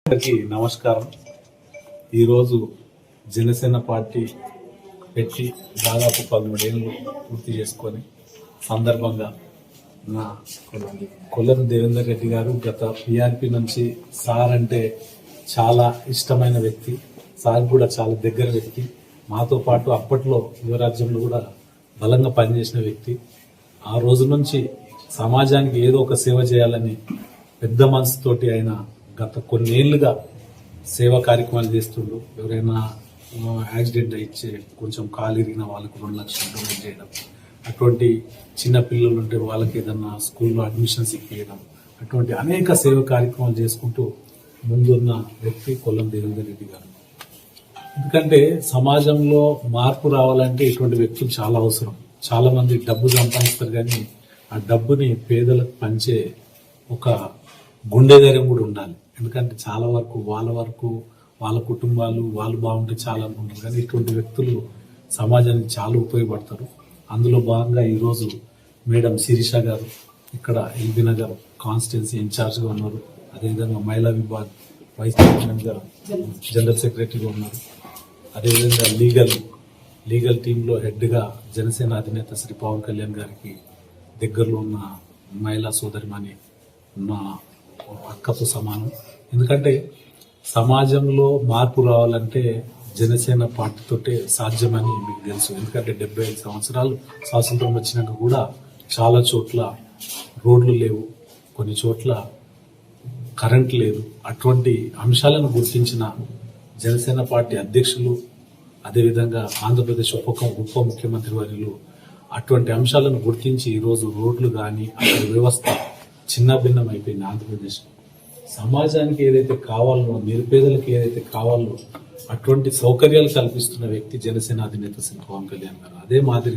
అందరికీ నమస్కారం. ఈరోజు జనసేన పార్టీ పెట్టి దాదాపు 13 ఏళ్ళు పూర్తి చేసుకొని సందర్భంగా నా కొల్లం దేవేందర్ రెడ్డి గారు గత పిఆర్పి నుంచి సార్ అంటే చాలా ఇష్టమైన వ్యక్తి, సార్ కూడా చాలా దగ్గర వ్యక్తి, మాతో పాటు అప్పట్లో యువరాజ్యంలో కూడా బలంగా పనిచేసిన వ్యక్తి. ఆ రోజు నుంచి సమాజానికి ఏదో ఒక సేవ చేయాలని పెద్ద మనసుతోటి ఆయన గత కొన్నేళ్లుగా సేవా కార్యక్రమాలు చేస్తుండ్రు. ఎవరైనా యాక్సిడెంట్ ఇచ్చే కొంచెం కాలు ఇరిగిన వాళ్ళకు 2 లక్షలు డొనేట్ చేయడం, అటువంటి చిన్న పిల్లలు ఉంటే వాళ్ళకి ఏదన్నా స్కూల్లో అడ్మిషన్స్ ఇప్పించడం, అటువంటి అనేక సేవా కార్యక్రమాలు చేసుకుంటూ ముందున్న వ్యక్తి కొల్లం దేవేందర్ రెడ్డి గారు. ఎందుకంటే సమాజంలో మార్పు రావాలంటే ఇటువంటి వ్యక్తులు చాలా అవసరం. చాలా మంది డబ్బు సంపాదిస్తారు, కానీ ఆ డబ్బుని పేదలకు పంచే ఒక గుండె ధైర్యం కూడా ఉండాలి. ఎందుకంటే చాలా వరకు వాళ్ళ కుటుంబాలు వాళ్ళు బాగుంటే చాలా అనుకుంటారు, కానీ ఇటువంటి వ్యక్తులు సమాజానికి చాలా ఉపయోగపడతారు. అందులో భాగంగా ఈరోజు మేడం శిరీష గారు ఇక్కడ ఎల్బీ నగర్ కాన్స్టిట్యున్సీ ఇన్ఛార్జ్గా ఉన్నారు. అదేవిధంగా మహిళా విభాగ్ వైస్ చైర్మన్గా జనరల్ సెక్రటరీగా ఉన్నారు. అదేవిధంగా లీగల్ టీంలో హెడ్గా జనసేన అధినేత శ్రీ పవన్ కళ్యాణ్ గారికి దగ్గరలో ఉన్న మహిళా సోదరిమణి మా అక్కతో సమానం. ఎందుకంటే సమాజంలో మార్పు రావాలంటే జనసేన పార్టీతోటే సాధ్యమని మీకు తెలుసు. ఎందుకంటే 75 సంవత్సరాలు స్వాతంత్రం వచ్చినాక కూడా చాలా చోట్ల రోడ్లు లేవు, కొన్ని చోట్ల కరెంట్ లేదు. అటువంటి అంశాలను గుర్తించిన జనసేన పార్టీ అధ్యక్షులు, అదేవిధంగా ఆంధ్రప్రదేశ్ ఉప ముఖ్యమంత్రి వర్యులు అటువంటి అంశాలను గుర్తించి ఈరోజు రోడ్లు కానీ అక్కడ వ్యవస్థ చిన్న భిన్నం అయిపోయింది. ఆంధ్రప్రదేశ్ సమాజానికి ఏదైతే కావాలో, నిరుపేదలకు ఏదైతే కావాలో అటువంటి సౌకర్యాలు కల్పిస్తున్న వ్యక్తి జనసేన అధినేత శ్రీ పవన్ కళ్యాణ్ గారు. అదే మాదిరి